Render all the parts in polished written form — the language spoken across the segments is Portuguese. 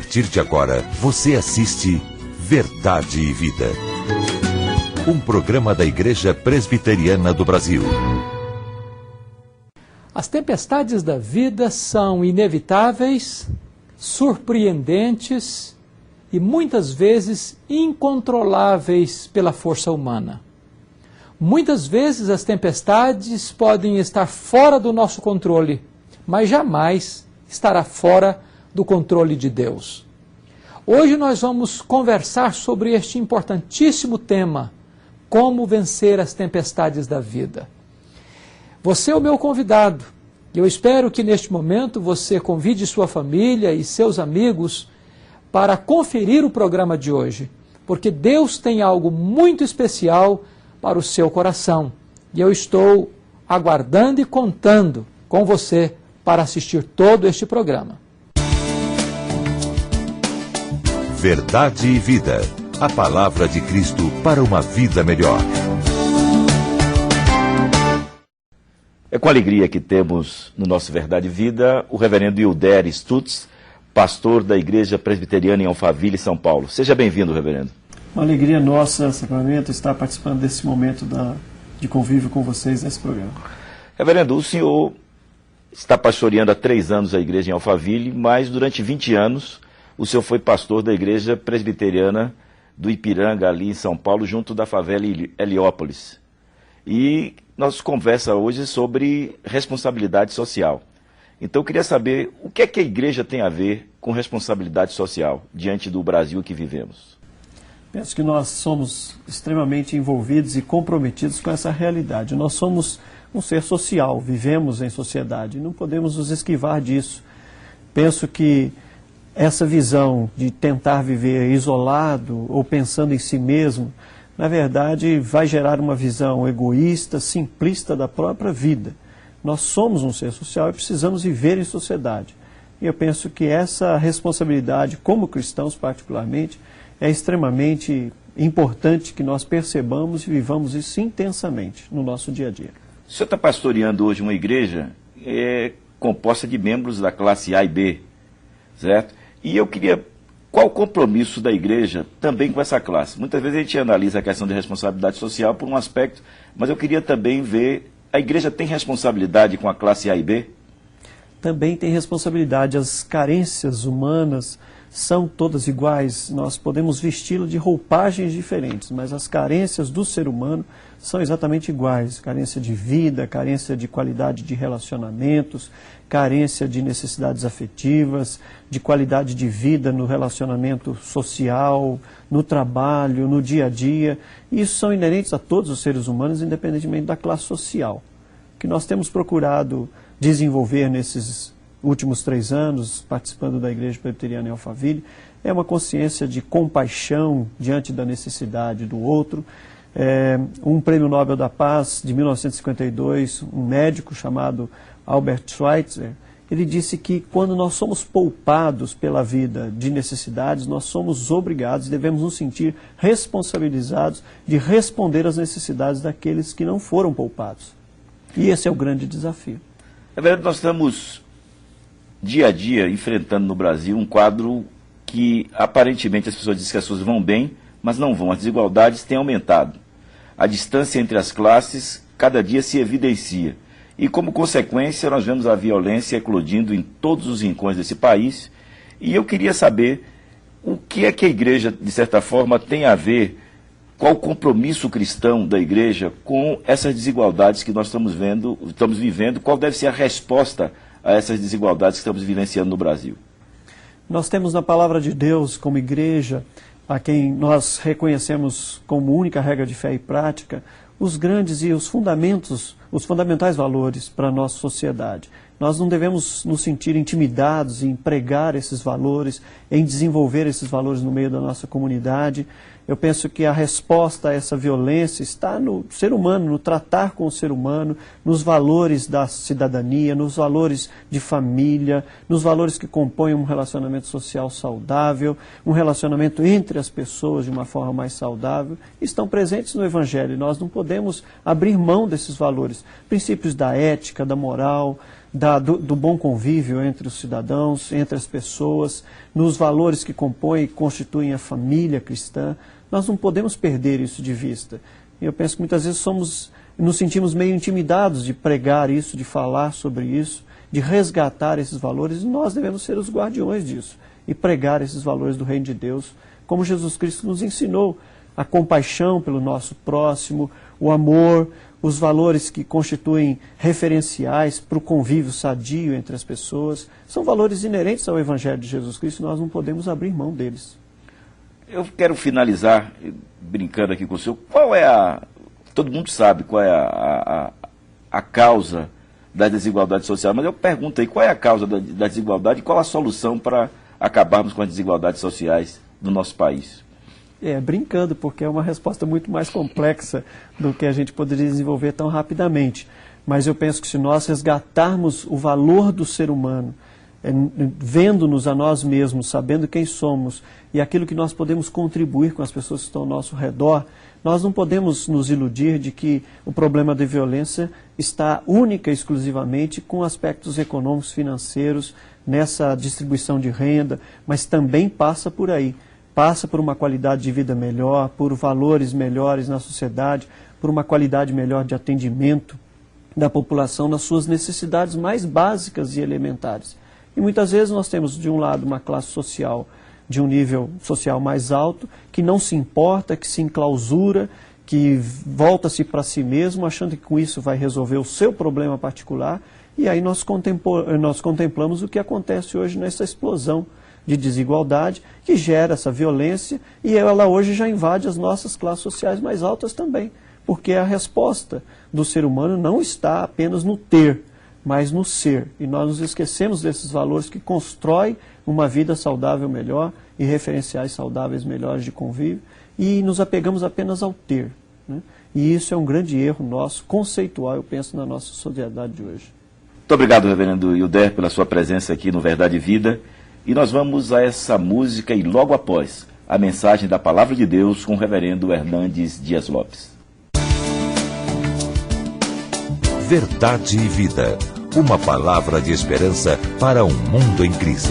partir de agora, você assiste Verdade e Vida. Um programa da Igreja Presbiteriana do Brasil. As tempestades da vida são inevitáveis, surpreendentes e muitas vezes incontroláveis pela força humana. Muitas vezes as tempestades podem estar fora do nosso controle, mas jamais estará fora do controle de Deus. Hoje nós vamos conversar sobre este importantíssimo tema, como vencer as tempestades da vida. Você é o meu convidado, e eu espero que neste momento você convide sua família e seus amigos para conferir o programa de hoje, porque Deus tem algo muito especial para o seu coração, e eu estou aguardando e contando com você para assistir todo este programa. Verdade e Vida. A palavra de Cristo para uma vida melhor. É com alegria que temos no nosso Verdade e Vida o reverendo Hilder Stutz, pastor da Igreja Presbiteriana em Alphaville, São Paulo. Seja bem-vindo, reverendo. Uma alegria nossa, Sacramento, estar participando desse momento de convívio com vocês nesse programa. Reverendo, o senhor está pastoreando há 3 anos a igreja em Alphaville, mas durante 20 anos o senhor foi pastor da Igreja Presbiteriana do Ipiranga, ali em São Paulo, junto da favela Heliópolis. E nós conversamos hoje sobre responsabilidade social. Então eu queria saber o que é que a igreja tem a ver com responsabilidade social diante do Brasil que vivemos. Penso que nós somos extremamente envolvidos e comprometidos com essa realidade. Nós somos um ser social, vivemos em sociedade, não podemos nos esquivar disso. Penso que essa visão de tentar viver isolado ou pensando em si mesmo, na verdade, vai gerar uma visão egoísta, simplista da própria vida. Nós somos um ser social e precisamos viver em sociedade. E eu penso que essa responsabilidade, como cristãos particularmente, é extremamente importante que nós percebamos e vivamos isso intensamente no nosso dia a dia. O senhor está pastoreando hoje uma igreja composta de membros da classe A e B, certo? E eu queria, qual o compromisso da igreja também com essa classe? Muitas vezes a gente analisa a questão de responsabilidade social por um aspecto, mas eu queria também ver, a igreja tem responsabilidade com a classe A e B? Também tem responsabilidade. As carências humanas são todas iguais, nós podemos vesti-la de roupagens diferentes, mas as carências do ser humano são exatamente iguais. Carência de vida, carência de qualidade de relacionamentos, carência de necessidades afetivas, de qualidade de vida no relacionamento social, no trabalho, no dia a dia. Isso são inerentes a todos os seres humanos, independentemente da classe social. O que nós temos procurado desenvolver nesses últimos 3 anos, participando da Igreja Presbiteriana em Alphaville, é uma consciência de compaixão diante da necessidade do outro. Um prêmio Nobel da Paz de 1952, um médico chamado Albert Schweitzer, ele disse que quando nós somos poupados pela vida de necessidades, nós somos obrigados e devemos nos sentir responsabilizados de responder às necessidades daqueles que não foram poupados. E esse é o grande desafio. É verdade, nós estamos dia a dia enfrentando no Brasil um quadro que aparentemente as pessoas dizem que as pessoas vão bem, mas não vão. As desigualdades têm aumentado. A distância entre as classes cada dia se evidencia. E como consequência nós vemos a violência eclodindo em todos os rincões desse país. E eu queria saber o que é que a igreja, de certa forma, tem a ver, qual o compromisso cristão da igreja com essas desigualdades que nós estamos vivendo, qual deve ser a resposta a essas desigualdades que estamos vivenciando no Brasil. Nós temos na palavra de Deus, como igreja, a quem nós reconhecemos como única regra de fé e prática, os grandes e os fundamentais valores para a nossa sociedade. Nós não devemos nos sentir intimidados em pregar esses valores, em desenvolver esses valores no meio da nossa comunidade. Eu penso que a resposta a essa violência está no ser humano, no tratar com o ser humano, nos valores da cidadania, nos valores de família, nos valores que compõem um relacionamento social saudável, um relacionamento entre as pessoas de uma forma mais saudável, estão presentes no Evangelho. Nós não podemos abrir mão desses valores, princípios da ética, da moral, do bom convívio entre os cidadãos, entre as pessoas, nos valores que compõem e constituem a família cristã. Nós não podemos perder isso de vista. Eu penso que muitas vezes nos sentimos meio intimidados de pregar isso, de falar sobre isso, de resgatar esses valores, e nós devemos ser os guardiões disso e pregar esses valores do Reino de Deus, como Jesus Cristo nos ensinou, a compaixão pelo nosso próximo, o amor, os valores que constituem referenciais para o convívio sadio entre as pessoas. São valores inerentes ao Evangelho de Jesus Cristo e nós não podemos abrir mão deles. Eu quero finalizar brincando aqui com o senhor. Todo mundo sabe qual é a causa da desigualdade social, mas eu pergunto aí, qual é a causa da desigualdade e qual a solução para acabarmos com as desigualdades sociais do nosso país? Brincando, porque é uma resposta muito mais complexa do que a gente poderia desenvolver tão rapidamente. Mas eu penso que se nós resgatarmos o valor do ser humano, vendo-nos a nós mesmos, sabendo quem somos e aquilo que nós podemos contribuir com as pessoas que estão ao nosso redor, nós não podemos nos iludir de que o problema da violência está única e exclusivamente com aspectos econômicos, financeiros, nessa distribuição de renda, mas também passa por aí. Passa por uma qualidade de vida melhor, por valores melhores na sociedade, por uma qualidade melhor de atendimento da população nas suas necessidades mais básicas e elementares. E muitas vezes nós temos, de um lado, uma classe social de um nível social mais alto, que não se importa, que se enclausura, que volta-se para si mesmo, achando que com isso vai resolver o seu problema particular, e aí nós contemplamos o que acontece hoje nessa explosão de desigualdade, que gera essa violência, e ela hoje já invade as nossas classes sociais mais altas também, porque a resposta do ser humano não está apenas no ter, mas no ser. E nós nos esquecemos desses valores que constroem uma vida saudável melhor e referenciais saudáveis melhores de convívio, e nos apegamos apenas ao ter, né? E isso é um grande erro nosso, conceitual, eu penso, na nossa sociedade de hoje. Muito obrigado, reverendo Hilder, pela sua presença aqui no Verdade e Vida. E nós vamos a essa música e logo após a mensagem da Palavra de Deus com o reverendo Hernandes Dias Lopes. Verdade e Vida. Uma palavra de esperança para um mundo em crise.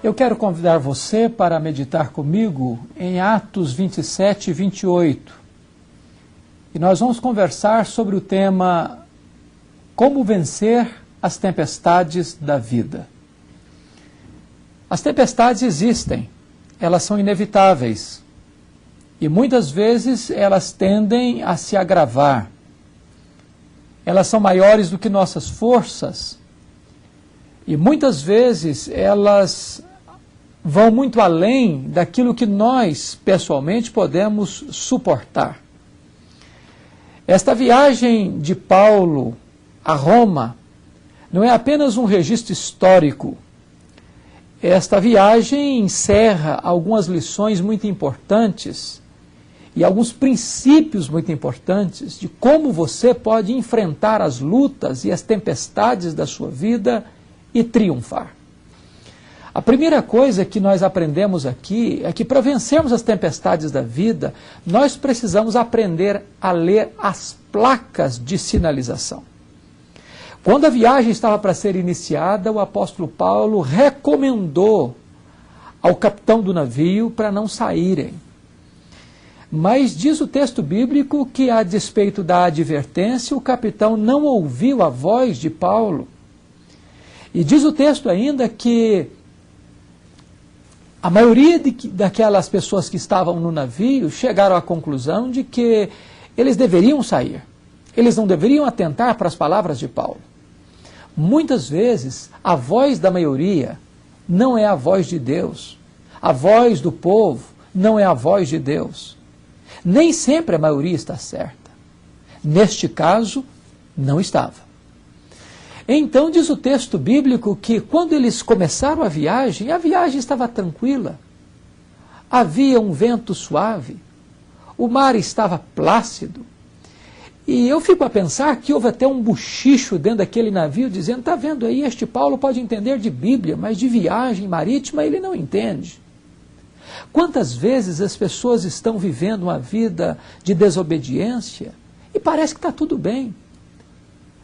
Eu quero convidar você para meditar comigo em Atos 27 e 28. E nós vamos conversar sobre o tema Como vencer as tempestades da vida. As tempestades existem, elas são inevitáveis. E muitas vezes elas tendem a se agravar. Elas são maiores do que nossas forças. E muitas vezes elas vão muito além daquilo que nós, pessoalmente, podemos suportar. Esta viagem de Paulo a Roma não é apenas um registro histórico. Esta viagem encerra algumas lições muito importantes e alguns princípios muito importantes de como você pode enfrentar as lutas e as tempestades da sua vida e triunfar. A primeira coisa que nós aprendemos aqui é que para vencermos as tempestades da vida, nós precisamos aprender a ler as placas de sinalização. Quando a viagem estava para ser iniciada, o apóstolo Paulo recomendou ao capitão do navio para não saírem. Mas diz o texto bíblico que, a despeito da advertência, o capitão não ouviu a voz de Paulo. E diz o texto ainda que a maioria daquelas pessoas que estavam no navio chegaram à conclusão de que eles deveriam sair. Eles não deveriam atentar para as palavras de Paulo. Muitas vezes, a voz da maioria não é a voz de Deus. A voz do povo não é a voz de Deus. Nem sempre a maioria está certa. Neste caso, não estava. Então diz o texto bíblico que quando eles começaram a viagem estava tranquila. Havia um vento suave, o mar estava plácido. E eu fico a pensar que houve até um bochicho dentro daquele navio dizendo, está vendo aí, este Paulo pode entender de Bíblia, mas de viagem marítima ele não entende. Quantas vezes as pessoas estão vivendo uma vida de desobediência e parece que está tudo bem.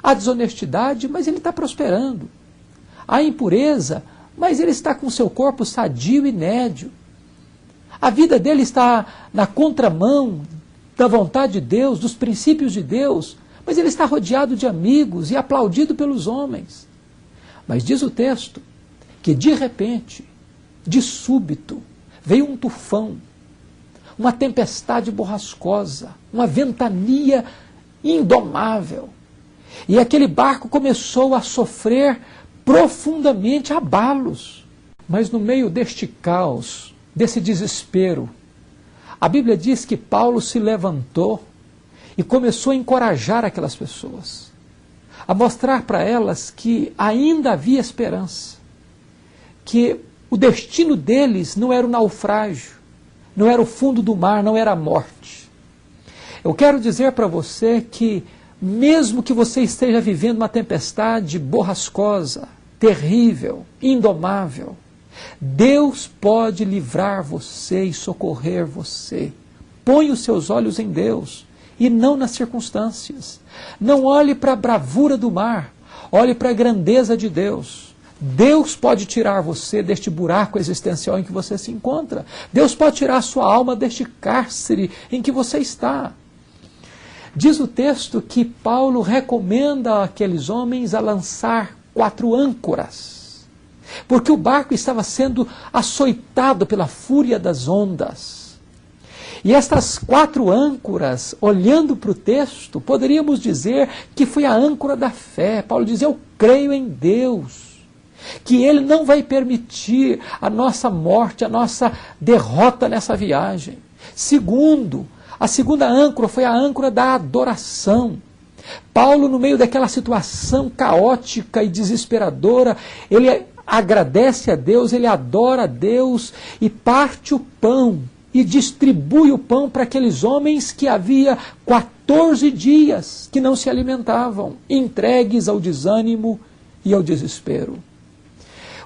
Há desonestidade, mas ele está prosperando. Há impureza, mas ele está com seu corpo sadio e nédio. A vida dele está na contramão da vontade de Deus, dos princípios de Deus, mas ele está rodeado de amigos e aplaudido pelos homens. Mas diz o texto que de repente, de súbito, veio um tufão, uma tempestade borrascosa, uma ventania indomável. E aquele barco começou a sofrer profundamente abalos. Mas no meio deste caos, desse desespero, a Bíblia diz que Paulo se levantou e começou a encorajar aquelas pessoas, a mostrar para elas que ainda havia esperança, que o destino deles não era o naufrágio, não era o fundo do mar, não era a morte. Eu quero dizer para você que mesmo que você esteja vivendo uma tempestade borrascosa, terrível, indomável, Deus pode livrar você e socorrer você. Põe os seus olhos em Deus e não nas circunstâncias. Não olhe para a bravura do mar, olhe para a grandeza de Deus. Deus pode tirar você deste buraco existencial em que você se encontra. Deus pode tirar a sua alma deste cárcere em que você está. Diz o texto que Paulo recomenda àqueles homens a lançar 4 âncoras, porque o barco estava sendo açoitado pela fúria das ondas. E estas 4 âncoras, olhando para o texto, poderíamos dizer que foi a âncora da fé. Paulo diz, eu creio em Deus, que Ele não vai permitir a nossa morte, a nossa derrota nessa viagem. Segundo, a segunda âncora foi a âncora da adoração. Paulo, no meio daquela situação caótica e desesperadora, ele agradece a Deus, ele adora a Deus e parte o pão e distribui o pão para aqueles homens que havia 14 dias que não se alimentavam, entregues ao desânimo e ao desespero.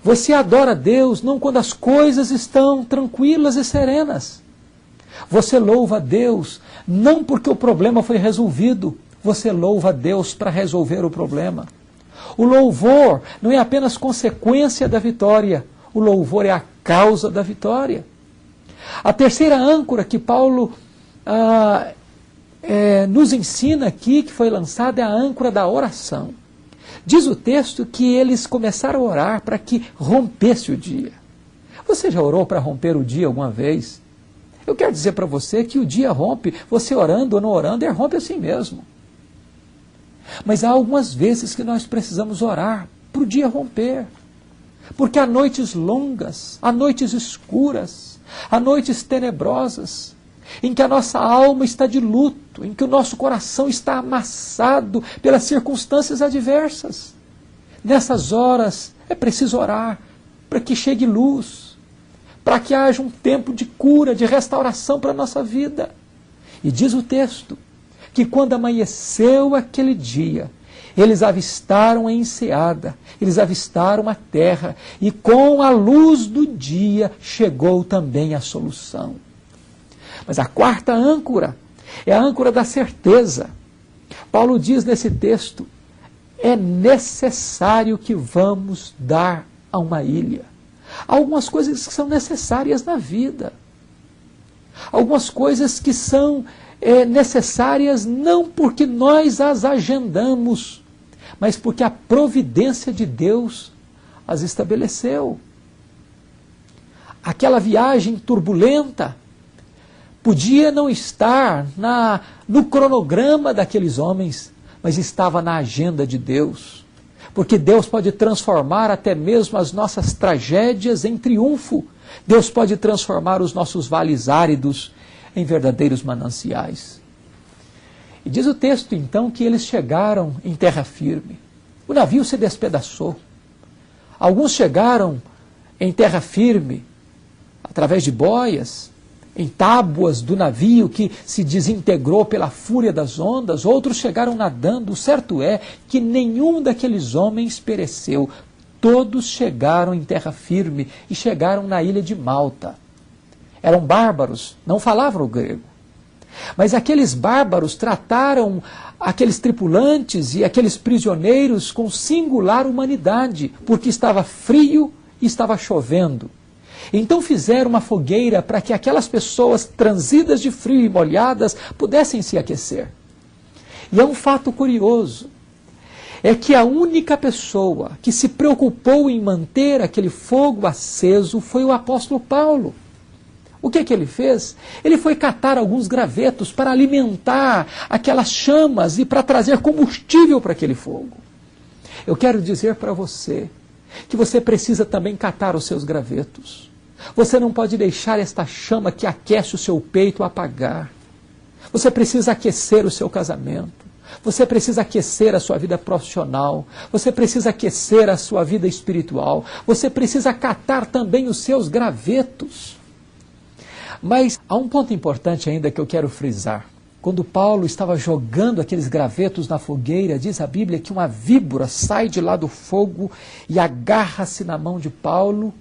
Você adora a Deus não quando as coisas estão tranquilas e serenas. Você louva a Deus não porque o problema foi resolvido, você louva a Deus para resolver o problema. O louvor não é apenas consequência da vitória, O louvor é a causa da vitória. A terceira âncora que Paulo nos ensina aqui, que foi lançada, é a âncora da oração. Diz o texto que eles começaram a orar para que rompesse o dia. Você já orou para romper o dia alguma vez? Eu quero dizer para você que o dia rompe, você orando ou não orando, ele rompe assim mesmo. Mas há algumas vezes que nós precisamos orar para o dia romper. Porque há noites longas, há noites escuras, há noites tenebrosas, em que a nossa alma está de luto, em que o nosso coração está amassado pelas circunstâncias adversas. Nessas horas é preciso orar para que chegue luz, para que haja um tempo de cura, de restauração para a nossa vida. E diz o texto que quando amanheceu aquele dia, eles avistaram a enseada, eles avistaram a terra, e com a luz do dia chegou também a solução. Mas a quarta âncora é a âncora da certeza. Paulo diz nesse texto, é necessário que vamos dar a uma ilha. Há algumas coisas que são necessárias na vida. Algumas coisas que são necessárias não porque nós as agendamos, mas porque a providência de Deus as estabeleceu. Aquela viagem turbulenta podia não estar no cronograma daqueles homens, mas estava na agenda de Deus. Porque Deus pode transformar até mesmo as nossas tragédias em triunfo. Deus pode transformar os nossos vales áridos em verdadeiros mananciais. E diz o texto, então, que eles chegaram em terra firme. O navio se despedaçou. Alguns chegaram em terra firme, através de boias, em tábuas do navio que se desintegrou pela fúria das ondas. Outros chegaram nadando. O certo é que nenhum daqueles homens pereceu. Todos chegaram em terra firme e chegaram na ilha de Malta. Eram bárbaros, não falavam o grego. Mas aqueles bárbaros trataram aqueles tripulantes e aqueles prisioneiros com singular humanidade, porque estava frio e estava chovendo. Então fizeram uma fogueira para que aquelas pessoas transidas de frio e molhadas pudessem se aquecer. E é um fato curioso, é que a única pessoa que se preocupou em manter aquele fogo aceso foi o apóstolo Paulo. O que ele fez? Ele foi catar alguns gravetos para alimentar aquelas chamas e para trazer combustível para aquele fogo. Eu quero dizer para você que você precisa também catar os seus gravetos. Você não pode deixar esta chama que aquece o seu peito apagar. Você precisa aquecer o seu casamento. Você precisa aquecer a sua vida profissional. Você precisa aquecer a sua vida espiritual. Você precisa catar também os seus gravetos. Mas há um ponto importante ainda que eu quero frisar. Quando Paulo estava jogando aqueles gravetos na fogueira, diz a Bíblia que uma víbora sai de lá do fogo e agarra-se na mão de Paulo.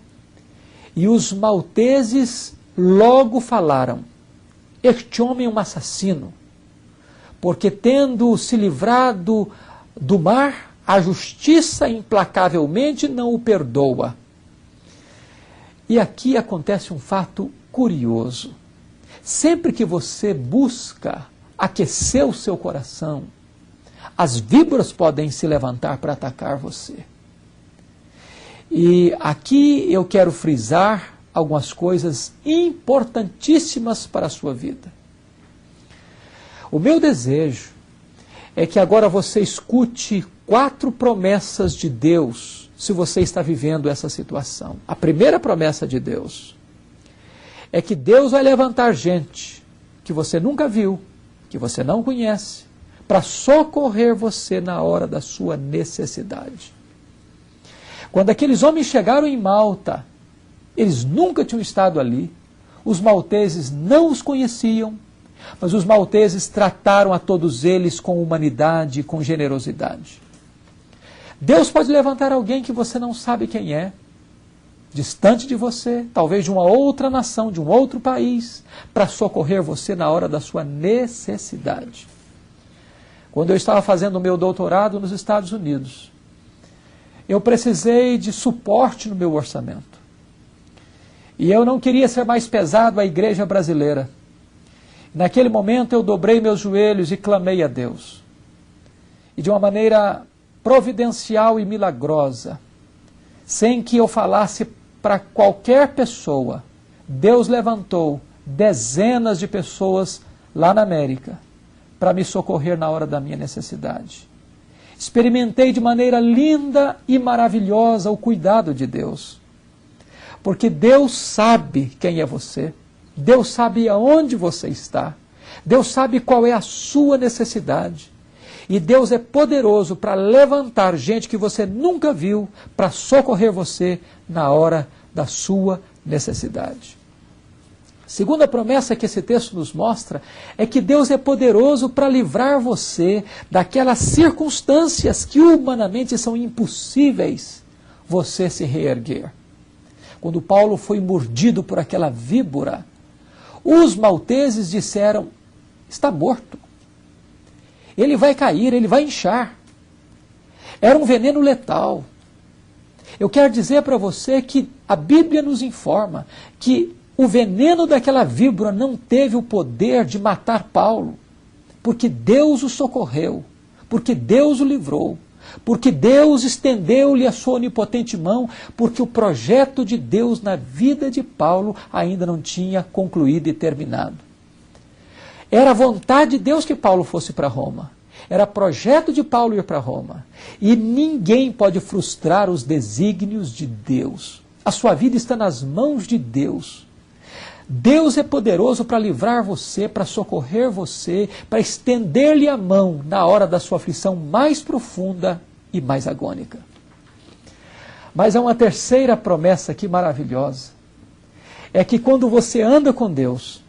E os malteses logo falaram, este homem é um assassino, porque tendo se livrado do mar, a justiça implacavelmente não o perdoa. E aqui acontece um fato curioso. Sempre que você busca aquecer o seu coração, as víboras podem se levantar para atacar você. E aqui eu quero frisar algumas coisas importantíssimas para a sua vida. O meu desejo é que agora você escute 4 promessas de Deus, se você está vivendo essa situação. A primeira promessa de Deus é que Deus vai levantar gente que você nunca viu, que você não conhece, para socorrer você na hora da sua necessidade. Quando aqueles homens chegaram em Malta, eles nunca tinham estado ali, os malteses não os conheciam, mas os malteses trataram a todos eles com humanidade e com generosidade. Deus pode levantar alguém que você não sabe quem é, distante de você, talvez de uma outra nação, de um outro país, para socorrer você na hora da sua necessidade. Quando eu estava fazendo o meu doutorado nos Estados Unidos, eu precisei de suporte no meu orçamento. E eu não queria ser mais pesado à igreja brasileira. Naquele momento eu dobrei meus joelhos e clamei a Deus. E de uma maneira providencial e milagrosa, sem que eu falasse para qualquer pessoa, Deus levantou dezenas de pessoas lá na América para me socorrer na hora da minha necessidade. Experimentei de maneira linda e maravilhosa o cuidado de Deus. Porque Deus sabe quem é você. Deus sabe aonde você está. Deus sabe qual é a sua necessidade. E Deus é poderoso para levantar gente que você nunca viu para socorrer você na hora da sua necessidade. Segunda promessa que esse texto nos mostra é que Deus é poderoso para livrar você daquelas circunstâncias que humanamente são impossíveis você se reerguer. Quando Paulo foi mordido por aquela víbora, os malteses disseram, está morto. Ele vai cair, ele vai inchar. Era um veneno letal. Eu quero dizer para você que a Bíblia nos informa que o veneno daquela víbora não teve o poder de matar Paulo, porque Deus o socorreu, porque Deus o livrou, porque Deus estendeu-lhe a sua onipotente mão, porque o projeto de Deus na vida de Paulo ainda não tinha concluído e terminado. Era a vontade de Deus que Paulo fosse para Roma. Era projeto de Paulo ir para Roma. E ninguém pode frustrar os desígnios de Deus. A sua vida está nas mãos de Deus. Deus é poderoso para livrar você, para socorrer você, para estender-lhe a mão na hora da sua aflição mais profunda e mais agônica. Mas há uma terceira promessa aqui maravilhosa. É que quando você anda com Deus,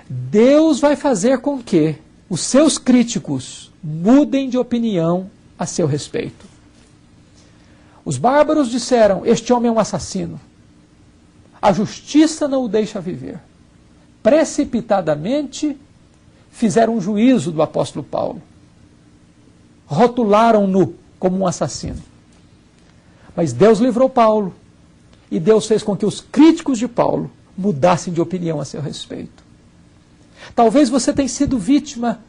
Deus vai fazer com que os seus críticos mudem de opinião a seu respeito. Os bárbaros disseram, este homem é um assassino. A justiça não o deixa viver. Precipitadamente fizeram um juízo do apóstolo Paulo. Rotularam-no como um assassino. Mas Deus livrou Paulo. E Deus fez com que os críticos de Paulo mudassem de opinião a seu respeito. Talvez você tenha sido vítima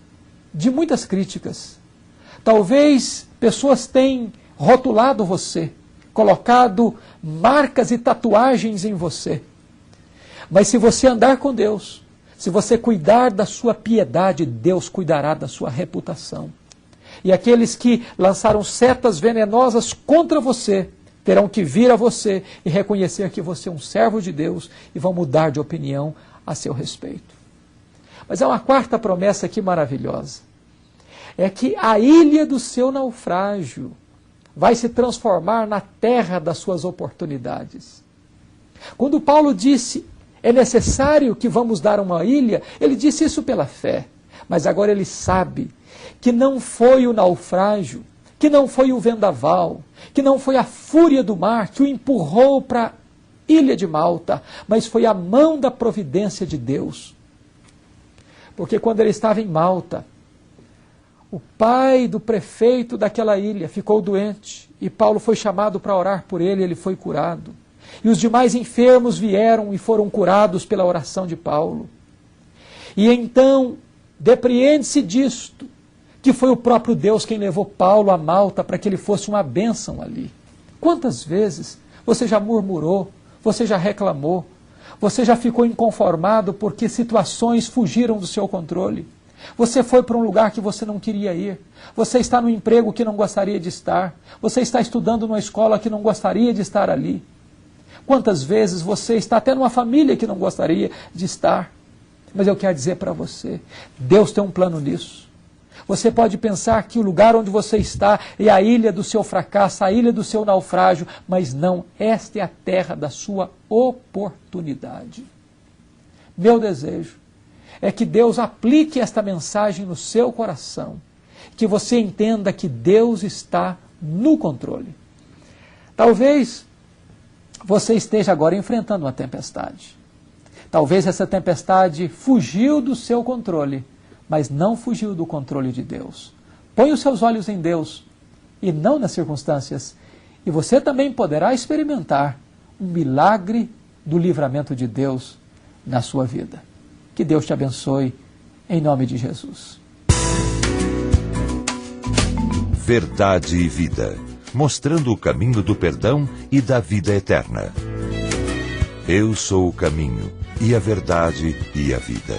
de muitas críticas. Talvez pessoas tenham rotulado você, colocado marcas e tatuagens em você. Mas se você andar com Deus, se você cuidar da sua piedade, Deus cuidará da sua reputação. E aqueles que lançaram setas venenosas contra você, terão que vir a você e reconhecer que você é um servo de Deus e vão mudar de opinião a seu respeito. Mas há uma quarta promessa aqui maravilhosa. É que a ilha do seu naufrágio vai se transformar na terra das suas oportunidades. Quando Paulo disse, é necessário que vamos dar uma ilha, ele disse isso pela fé. Mas agora ele sabe que não foi o naufrágio, que não foi o vendaval, que não foi a fúria do mar que o empurrou para a ilha de Malta, mas foi a mão da providência de Deus. Porque quando ele estava em Malta, o pai do prefeito daquela ilha ficou doente e Paulo foi chamado para orar por ele e ele foi curado. E os demais enfermos vieram e foram curados pela oração de Paulo. E então, depreende-se disto, que foi o próprio Deus quem levou Paulo a Malta para que ele fosse uma bênção ali. Quantas vezes você já murmurou, você já reclamou, você já ficou inconformado porque situações fugiram do seu controle? Você foi para um lugar que você não queria ir. Você está no emprego que não gostaria de estar. Você está estudando numa escola que não gostaria de estar ali. Quantas vezes você está até numa família que não gostaria de estar. Mas eu quero dizer para você, Deus tem um plano nisso. Você pode pensar que o lugar onde você está é a ilha do seu fracasso, a ilha do seu naufrágio, mas não, esta é a terra da sua oportunidade. Meu desejo é que Deus aplique esta mensagem no seu coração, que você entenda que Deus está no controle. Talvez você esteja agora enfrentando uma tempestade. Talvez essa tempestade fugiu do seu controle, mas não fugiu do controle de Deus. Põe os seus olhos em Deus e não nas circunstâncias, e você também poderá experimentar um milagre do livramento de Deus na sua vida. Que Deus te abençoe, em nome de Jesus. Verdade e Vida, mostrando o caminho do perdão e da vida eterna. Eu sou o caminho, e a verdade e a vida.